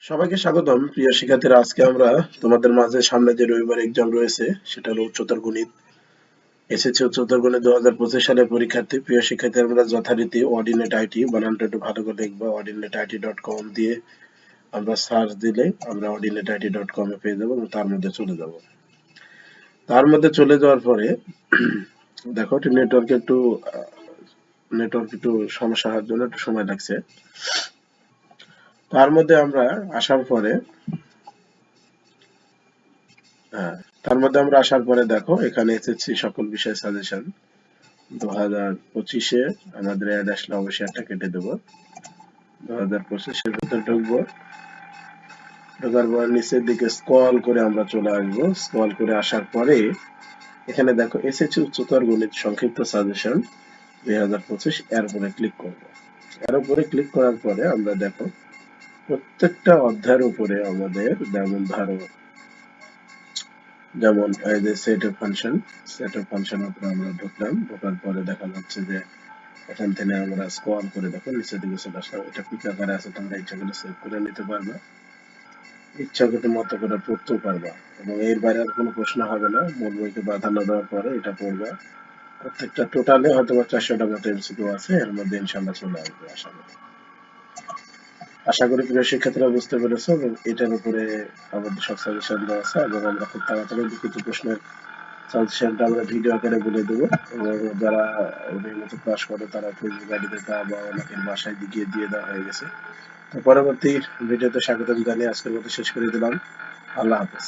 সবাইকে স্বাগতম প্রিয় শিক্ষার্থীরা। আজকে আমরা তোমাদের মাঝে সামনে যে রবিবার এক্সাম রয়েছে সেটা হলো উচ্চতর গণিত। এসেছে উচ্চতর গণিত 2025 সালের পরীক্ষার্থী। প্রিয় শিক্ষার্থী, আমরা যথারীতি অর্ডিনেট আইটি বানানটা একটু ভালো করে লিখবা। ordinateIT.com দিয়ে আমরা সার্চ দিলে আমরা ordinateIT.com এ পেয়ে যাবো এবং তার মধ্যে চলে যাব। তার মধ্যে চলে যাওয়ার পরে দেখো নেটওয়ার্ক একটু সমস্যা হওয়ার জন্য একটু সময় লাগছে। তার মধ্যে আমরা আসার পরে হ্যাঁ, তার মধ্যে আমরা আসার পরে দেখো এখানে এসেছি সকল বিষয় সাজেশন 2025-এ আমাদের অ্যাড আসলে অবশ্যই একটা কেটে দেবো। 2025-এর ভেতর ঢুকবো। ঢোকার পর নিচের দিকে স্ক্রল করে আমরা চলে আসবো। স্ক্রল করে আসার পরে এখানে দেখো এসেছি উচ্চতর গণিত সংক্ষিপ্ত সাজেশন 2025, এর উপরে ক্লিক করবো। এর উপরে ক্লিক করার পরে আমরা দেখো প্রত্যেকটা অধ্যায়ের উপরে আমাদের যেমন এই যে সেট অফ ফাংশন উপরে আমরা ঢুকলাম। ঢোকার পরে দেখা যাচ্ছে যে এখান থেকে আমরা স্ক্রল করে দেখো নিচের দিকে চলে আসলাম। এটা পিক আকারে আছে, তোমরা ইচ্ছা করলে সেভ করে নিতে পারবে, ইচ্ছা করতে মতো করে পড়তেও পারবা এবং এর বাইরে আর কোনো প্রশ্ন হবে না। মূল বইকে প্রাধান্য দেওয়ার পরে এটা পড়বা। প্রত্যেকটা টোটালে হয়তো বা 400টা মতো এমসিকিউ আছে, এর মধ্যে ইনশাল্লাহ চলে আসবে আশা করি প্রিয় শিক্ষার্থীরা বুঝতে পেরেছো এবং এটার উপরে আমাদের সব সাজেশন দেওয়া আছে এবং আমরা খুব তাড়াতাড়ি লিখিত প্রশ্নের সাজেশনটা আমরা ভিডিও আকারে বলে দেবো এবং যারা নিয়মিত ক্লাস করে তারা ফেসবুক আইডিতে তা বা অনেকের বাসায় গিয়ে দিয়ে দেওয়া হয়ে গেছে। তো পরবর্তী ভিডিওতে স্বাগতম জানিয়ে আজকের মতো শেষ করে দিলাম। আল্লাহ হাফেজ।